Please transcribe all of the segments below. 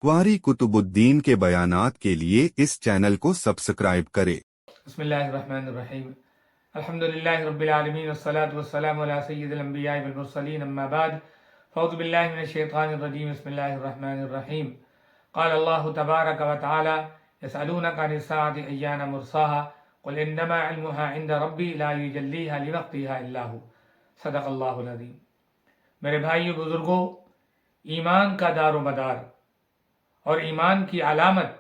क्वारी कुतुबुद्दीन के बयानात के लिए इस चैनल को सब्सक्राइब करें। बिस्मिल्लाहिर्रहमानिर्रहीम। अल्हम्दुलिल्लाहि रब्बिल आलमीन वस्सलातु वस्सलामु अला सय्यिदिल अंबिया'i वल मुरसलीन अम्मा बाद फ़अऊज़ु बिल्लाहि मिनश शैतानिर रजीम। बिस्मिल्लाहिर्रहमानिर्रहीम। क़ाल अल्लाहु तबारक व तआला यसअलूनका अनिस साअति अय्याना मुरसाहा क़ुल इन्नमा इल्मुहा इंद रब्बी ला युजल्लीहा लिवक़्तिहा इल्ला हु। सदक़ल्लाहुल अज़ीम। मेरे भाइयों बुजुर्गों, ईमान का दारो मदार और ईमान की अलामत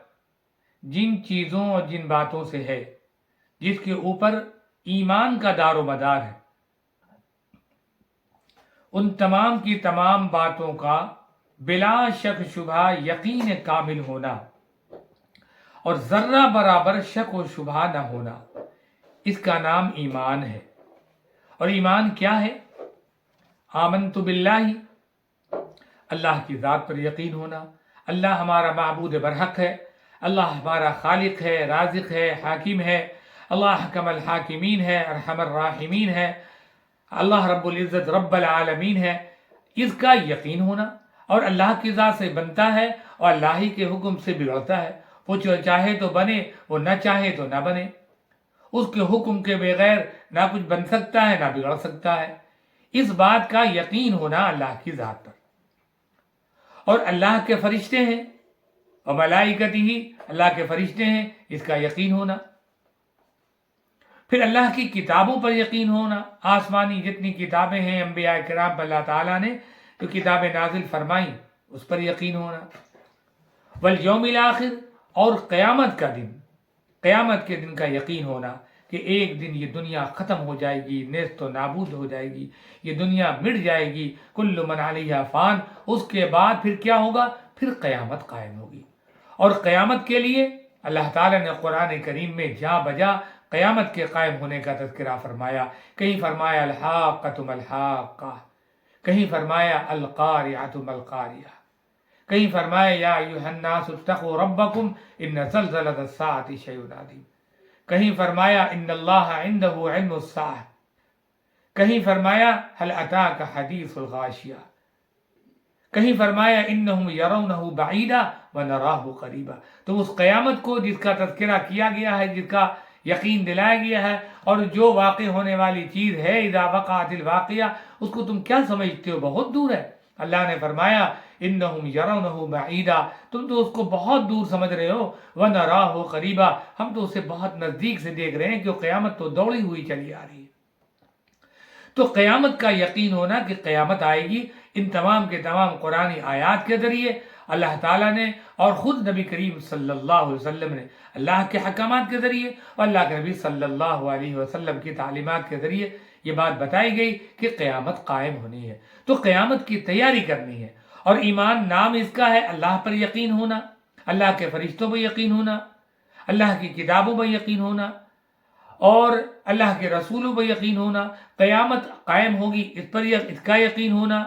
जिन चीज़ों और जिन बातों से है जिसके ऊपर ईमान का दारो मदार है, उन तमाम की तमाम बातों का बिला शक शुबा यकीन कामिल होना और जर्रा बराबर शक व शुबा न होना, इसका नाम ईमान है। और ईमान क्या है? आमनतु बिल्लाही, अल्लाह की ज़ात पर यकीन होना। अल्लाह हमारा माबूद बरहक है, अल्लाह हमारा खालिक है, राज़िक है, हाकिम है, अल्लाह हकमल हाकिमीन है, अरहमर राहिमीन है, अल्लाह रब्बुल इज़्ज़त रब्बल आलमीन है, इसका यकीन होना। और अल्लाह की ज़ात से बनता है और अल्लाह ही के हुक्म से बिगड़ता है। वो जो चाहे तो बने, वो न चाहे तो न बने। उसके हुक्म के बगैर ना कुछ बन सकता है ना बिगड़ सकता है। इस बात का यकीन होना अल्लाह की ज़ात पर। और अल्लाह के फरिश्ते हैं और मलाइकतिही, अल्लाह के फरिश्ते हैं, इसका यकीन होना। फिर अल्लाह की किताबों पर यकीन होना। आसमानी जितनी किताबें हैं अंबिया किराम पर अल्लाह ताला ने जो किताबें नाजिल फरमाई उस पर यकीन होना। वल यौमिल आखिर, और क़यामत का दिन, क़यामत के दिन का यकीन होना कि एक दिन ये दुनिया ख़त्म हो जाएगी, नेस्त तो नाबूद हो जाएगी, ये दुनिया मिट जाएगी। कुल्लु मन अलैहा फ़ान, उसके बाद फिर क्या होगा? फिर क़यामत कायम होगी। और क़यामत के लिए अल्लाह ताला ने कुरान करीम में जा बजा क़यामत के कायम होने का तज़किरा फरमाया। कहीं फरमाया अल-हाक़्क़तु मल-हाक़्क़ा, कहीं फरमाया अल-क़ारिअतु मल-क़ारिअह, कहीं फरमाया या अय्युहन्नासु इत्तक़ू रब्बकुम इन्न ज़लज़लतस्साअति शैउन अज़ीम, कहीं फरमाया इन्नल्लाह इंदहु इल्मुस्साअह, कहीं फरमाया हल अताका हदीसुल गाशिया, कहीं फरमाया इन्नहुम यरौनहु बईदा व नराहु करीबा। तो उस क़यामत को जिसका तज़किरा किया गया है, जिसका यकीन दिलाया गया है, और जो वाक़ई होने वाली चीज़ है, इज़ा वक़अतिल वाक़िया, उसको तुम क्या समझते हो? बहुत दूर है। अल्लाह ने फरमाया इन्नहुम यरौनहु बईदा, तुम तो उसको बहुत दूर समझ रहे हो, व नराहु करीबा, हम तो उसे बहुत नज़दीक से देख रहे हैं, क्यों क़यामत तो दौड़ी हुई चली आ रही है। तो क़यामत का यकीन होना कि क़यामत आएगी, इन तमाम के तमाम कुरानी आयात के ज़रिए अल्लाह ताला ने और ख़ुद नबी करीम सल्लल्लाहु अलैहि वसल्लम ने अल्लाह के हकामात के ज़रिए और अल्लाह के नबी सल्लल्लाहु अलैहि वसल्लम की तालीमात के ज़रिए ये बात बताई गई कि क़यामत कायम होनी है। तो क़यामत की तैयारी करनी है। और ईमान नाम इसका है अल्लाह पर यकीन होना, अल्लाह के फरिश्तों पर यकीन होना, अल्लाह की किताबों पर यकीन होना और अल्लाह के रसूलों पर यकीन होना। क़यामत कायम होगी इस पर इसका यकीन होना।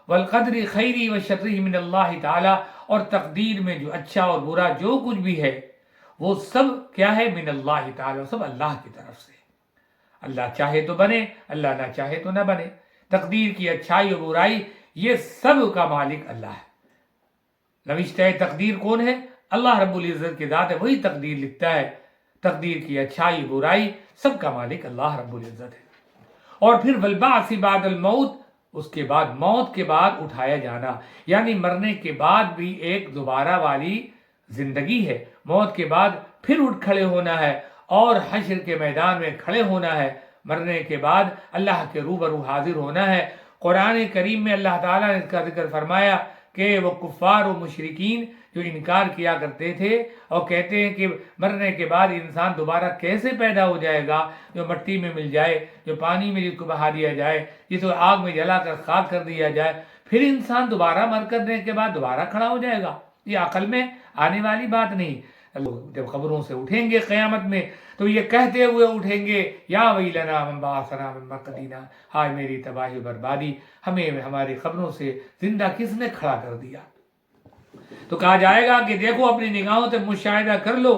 वल क़द्रि खैरी व शर्रिही मिनल्लाहि ताला, और तकदीर में जो अच्छा और बुरा जो कुछ भी है वो सब क्या है? मिनल्लाहि ताला, सब अल्लाह की तरफ से। अल्लाह चाहे तो बने, अल्लाह ना चाहे तो ना बने। तकदीर की अच्छाई और बुराई ये सब का मालिक अल्लाह है। नविश्ते तकदीर कौन है? अल्लाह रब्बुल इज़्ज़त की ज़ात है, वही तकदीर लिखता है। तकदीर की अच्छाई बुराई सब का मालिक अल्लाह रब्बुल इज़्ज़त है। और फिर वल बाअस बादल मौत, उसके बाद मौत के बाद उठाया जाना, यानी मरने के बाद भी एक दोबारा वाली जिंदगी है। मौत के बाद फिर उठ खड़े होना है और हश्र के मैदान में खड़े होना है। मरने के बाद अल्लाह के रूबरू हाजिर होना है। कुरान करीम में अल्लाह ताला ने इसका जिक्र फरमाया कि वो कुफ़ार और मुशरिकीन जो इनकार किया करते थे और कहते हैं कि मरने के बाद इंसान दोबारा कैसे पैदा हो जाएगा, जो मिट्टी में मिल जाए, जो पानी में जिसको बहा दिया जाए, जिसको आग में जलाकर खाक कर दिया जाए, फिर इंसान दोबारा मर करने के बाद दोबारा खड़ा हो जाएगा। ये अकल में आने वाली बात नहीं। जब कब्रों से उठेंगे क़यामत में तो ये कहते हुए उठेंगे या वैलना मन बासना मिन मरक़दिना, हाय मेरी तबाही बर्बादी, हमें हमारी कब्रों से जिंदा किसने खड़ा कर दिया। तो कहा जाएगा कि देखो अपनी निगाहों से मुशाहिदा कर लो।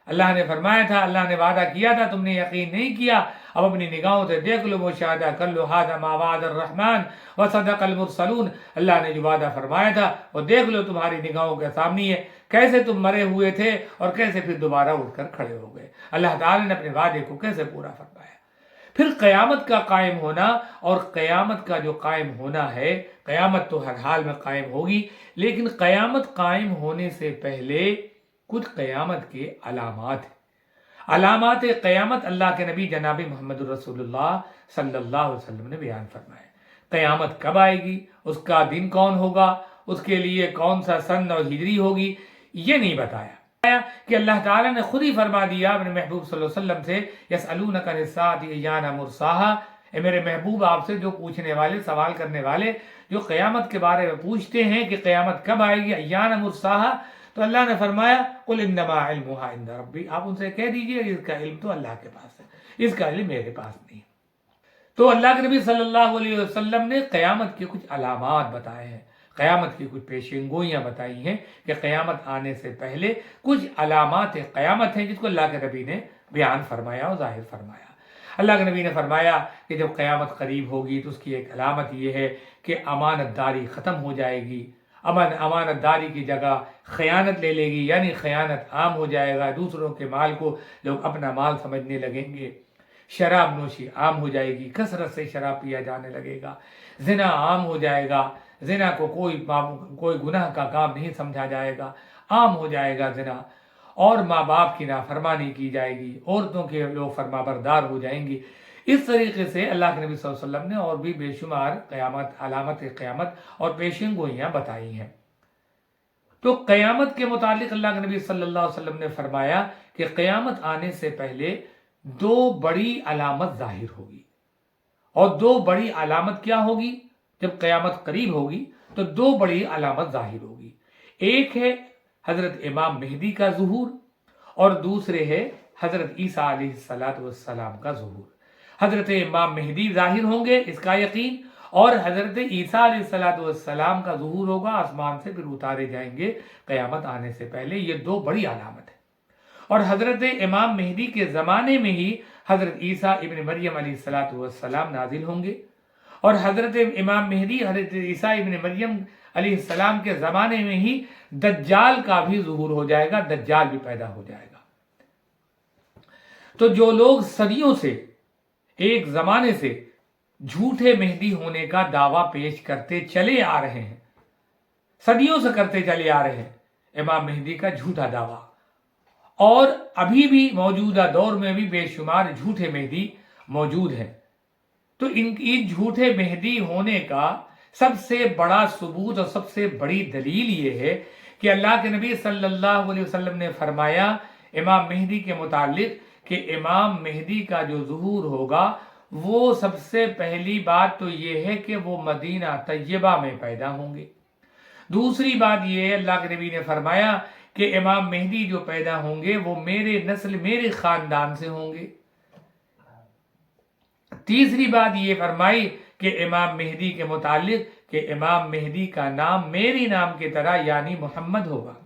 अल्लाह ने फरमाया था, अल्लाह ने वादा किया था, तुमने यकीन नहीं किया अब अपनी निगाहों से देख लो, मुशाहदा कर लो, हादा मा वादा रहमान व सदक़ल मुरसलून, अल्लाह ने जो वादा फरमाया था वो देख लो, तुम्हारी निगाहों के सामने है, कैसे तुम मरे हुए थे और कैसे फिर दोबारा उठकर खड़े हो गए। अल्लाह ताला ने अपने वादे को कैसे पूरा फरमाया। फिर क़यामत का कायम होना, और क़यामत का जो कायम होना है, क़यामत तो हर हाल में कायम होगी, लेकिन क़यामत कायम होने से पहले कुछ क़यामत के अलामात हैं। अलामात क़यामत अल्लाह के नबी जनाब मोहम्मद रसूलुल्लाह सल्लल्लाहु अलैहि वसल्लम ने बयान फरमाया। क़यामत कब आएगी, उसका दिन कौन होगा, उसके लिए कौन सा सन और हिजरी होगी, ये नहीं बताया कि अल्लाह ताला ने खुद ही फरमा दिया अपने महबूब सल्लल्लाहु अलैहि वसल्लम से, यसअलूनका अन्निस्साअति अय्याना मुरसाहा, ए मेरे महबूब आपसे जो पूछने वाले, सवाल करने वाले जो क़यामत के बारे में पूछते हैं कि क़यामत कब आएगी, अय्याना मुरसाहा, तो अल्लाह ने फरमाया कुल इन्नमा इल्मुहा इंदा रब्बी, आप उनसे कह दीजिए इसका इल्म तो अल्लाह के पास है, इसका इल्म मेरे पास नहीं। तो अल्लाह के नबी सल्लल्लाहु अलैहि वसल्लम ने क़यामत के कुछ अलामात बताए हैं, क़यामत की कुछ पेशिंगोइयाँ बताई हैं कि क़यामत आने से पहले कुछ अलामात क़यामत हैं जिसको अल्लाह के नबी ने बयान फरमाया और ज़ाहिर फरमाया। अल्लाह के नबी ने फरमाया कि जब क़यामत करीब होगी तो उसकी एक अलामत ये है कि अमानतदारी ख़त्म हो जाएगी, अमानतदारी की जगह ख़यानत ले लेगी, यानी ख़यानत आम हो जाएगा, दूसरों के माल को लोग अपना माल समझने लगेंगे, शराब नोशी आम हो जाएगी, कसरत से शराब पिया जाने लगेगा, ज़िना आम हो जाएगा, ज़िना को कोई गुनाह का काम नहीं समझा जाएगा, आम हो जाएगा ज़िना, और माँ बाप की नाफरमानी की जाएगी, औरतों के लोग फरमाबरदार हो जाएंगी। इस तरीके से अल्लाह के नबी सल्लल्लाहु अलैहि वसल्लम ने और भी बेशुमार क़यामत, अलामत क़यामत और पेशिंगोइयाँ बताई हैं। तो क़यामत के मुतालिक अल्लाह के नबी सल्लल्लाहु अलैहि वसल्लम ने फरमाया कि क़यामत आने से पहले दो बड़ी अलामत ज़ाहिर होगी। और दो बड़ी अलामत क्या होगी, जब क़यामत करीब होगी तो दो बड़ी अलामत ज़ाहिर होगी। एक है हज़रत इमाम मेहदी का ज़ुहूर, और दूसरे है हज़रत ईसा अलैहिस्सलातु वस्सलाम का ज़ुहूर। हज़रत इमाम मेहदी ज़ाहिर होंगे, इसका यकीन, और हज़रत ईसा अलैहिस्सलातु वस्सलाम का ज़ुहूर होगा, आसमान से फिर उतारे जाएंगे क़यामत आने से पहले। ये दो बड़ी अलामत है। और हज़रत इमाम मेहदी के ज़माने में ही हज़रत ईसा इब्न मरियम अलैहिस्सलातु वस्सलाम नाजिल होंगे, और हज़रत इमाम मेहदी हज़रत ईसा इब्न मरियम अलैहिस्सलाम के ज़माने में ही दज्जाल का भी ज़ुहूर हो जाएगा, दज्जाल भी पैदा हो जाएगा। तो जो लोग सदियों से, एक ज़माने से झूठे मेहदी होने का दावा पेश करते चले आ रहे हैं, सदियों से करते चले आ रहे हैं इमाम मेहदी का झूठा दावा, और अभी भी मौजूदा दौर में भी बेशुमार झूठे मेहदी मौजूद हैं। तो इनकी झूठे मेहदी होने का सबसे बड़ा सबूत और सबसे बड़ी दलील ये है कि अल्लाह के नबी सल्लल्लाहु अलैहि वसल्लम ने फरमाया इमाम मेहदी के मुतालिक कि इमाम मेहदी का जो ज़ुहूर होगा वो सबसे पहली बात तो ये है कि वो मदीना तैयबा में पैदा होंगे। दूसरी बात ये है, अल्लाह के नबी ने फरमाया कि इमाम मेहदी जो पैदा होंगे वो मेरे नस्ल, मेरे ख़ानदान से होंगे। तीसरी बात ये फरमाई कि इमाम मेहदी के मुतालिक कि इमाम मेहदी का नाम मेरी नाम की तरह यानी मोहम्मद होगा,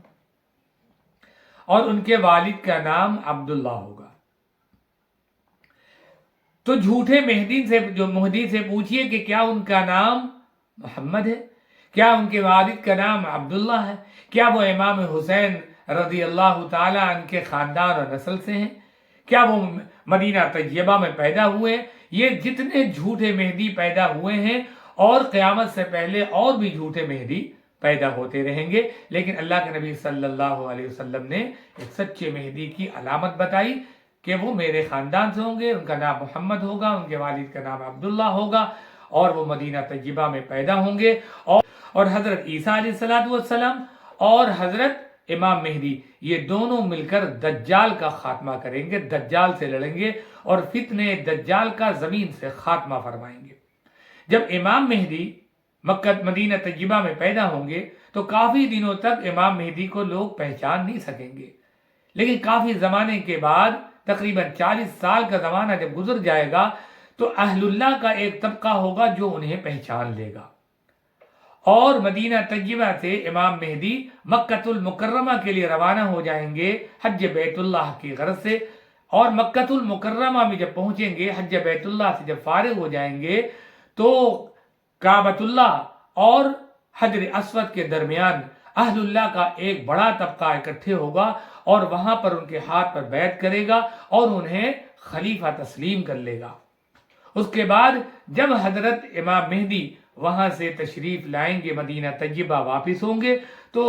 और उनके वालिद का नाम अब्दुल्ला होगा। तो झूठे मेहदी से पूछिए कि क्या उनका नाम मोहम्मद है, क्या उनके वालिद का नाम अब्दुल्ला है, क्या वो इमाम हुसैन रज़ी अल्लाह ताला उनके ख़ानदान और नस्ल से हैं, क्या वो मदीना तैयबा में पैदा हुए। ये जितने झूठे मेहदी पैदा हुए हैं, और क़यामत से पहले और भी झूठे मेहदी पैदा होते रहेंगे, लेकिन अल्लाह के नबी सल्लल्लाहु अलैहि वसल्लम ने एक सच्चे मेहदी की अलामत बताई कि वो मेरे ख़ानदान से होंगे, उनका नाम मोहम्मद होगा, उनके वालिद का नाम अब्दुल्ला होगा, और वो मदीना तैयबा में पैदा होंगे। और हज़रत ईसा अलैहिस्सलातु वस्सलाम और हज़रत इमाम मेहदी ये दोनों मिलकर दज्जाल का खात्मा करेंगे, दज्जाल से लड़ेंगे और फितने दज्जाल का ज़मीन से खात्मा फरमाएंगे। जब इमाम मेहदी मक्का मदीना तैयबा में पैदा होंगे तो काफ़ी दिनों तक इमाम मेहदी को लोग पहचान नहीं सकेंगे, लेकिन काफ़ी ज़माने के बाद तकरीबन 40 साल का ज़माना जब गुजर जाएगा तो अहलुल्लाह का एक तबका होगा जो उन्हें पहचान लेगा, और मदीना तैयबा से इमाम मेहदी मक्कतुल मुकर्रमा के लिए रवाना हो जाएंगे हज बैतुल्लाह की गरज से, اور مکۃ المکرمہ میں جب پہنچیں گے، حج بیت اللہ سے جب فارغ ہو جائیں گے تو کعبۃ اللہ اور حجر اسود کے درمیان اہل اللہ کا ایک بڑا طبقہ اکٹھے ہوگا اور وہاں پر ان کے ہاتھ پر بیعت کرے گا اور انہیں خلیفہ تسلیم کر لے گا۔ اس کے بعد جب حضرت امام مہدی وہاں سے تشریف لائیں گے، مدینہ طیبہ واپس ہوں گے، تو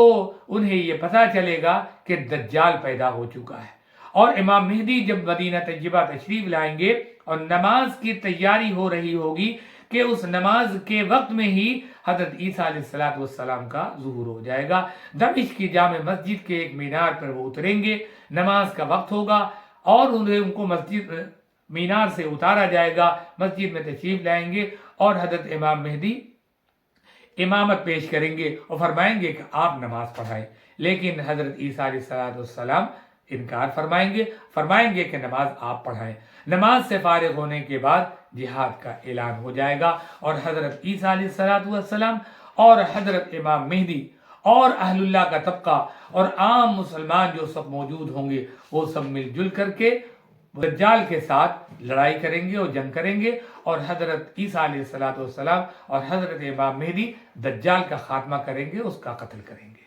انہیں یہ پتہ چلے گا کہ دجال پیدا ہو چکا ہے، اور امام مہدی جب مدینہ طیبہ تشریف لائیں گے اور نماز کی تیاری ہو رہی ہوگی کہ اس نماز کے وقت میں ہی حضرت عیسیٰ علیہ السلام کا ظہور ہو جائے گا۔ دمشق کی جامع مسجد کے ایک مینار پر وہ اتریں گے، نماز کا وقت ہوگا اور ان کو مسجد مینار سے اتارا جائے گا، مسجد میں تشریف لائیں گے اور حضرت امام مہدی امامت پیش کریں گے اور فرمائیں گے کہ آپ نماز پڑھائیں، لیکن حضرت عیسیٰ علیہ السلام انکار فرمائیں گے کہ نماز آپ پڑھائیں۔ نماز سے فارغ ہونے کے بعد جہاد کا اعلان ہو جائے گا اور حضرت عیسیٰ علیہ السلام اور حضرت امام مہدی اور اہل اللہ کا طبقہ اور عام مسلمان جو سب موجود ہوں گے وہ سب مل جل کر کے دجال کے ساتھ لڑائی کریں گے اور جنگ کریں گے، اور حضرت عیسیٰ علیہ السلام اور حضرت امام مہدی دجال کا خاتمہ کریں گے، اس کا قتل کریں گے۔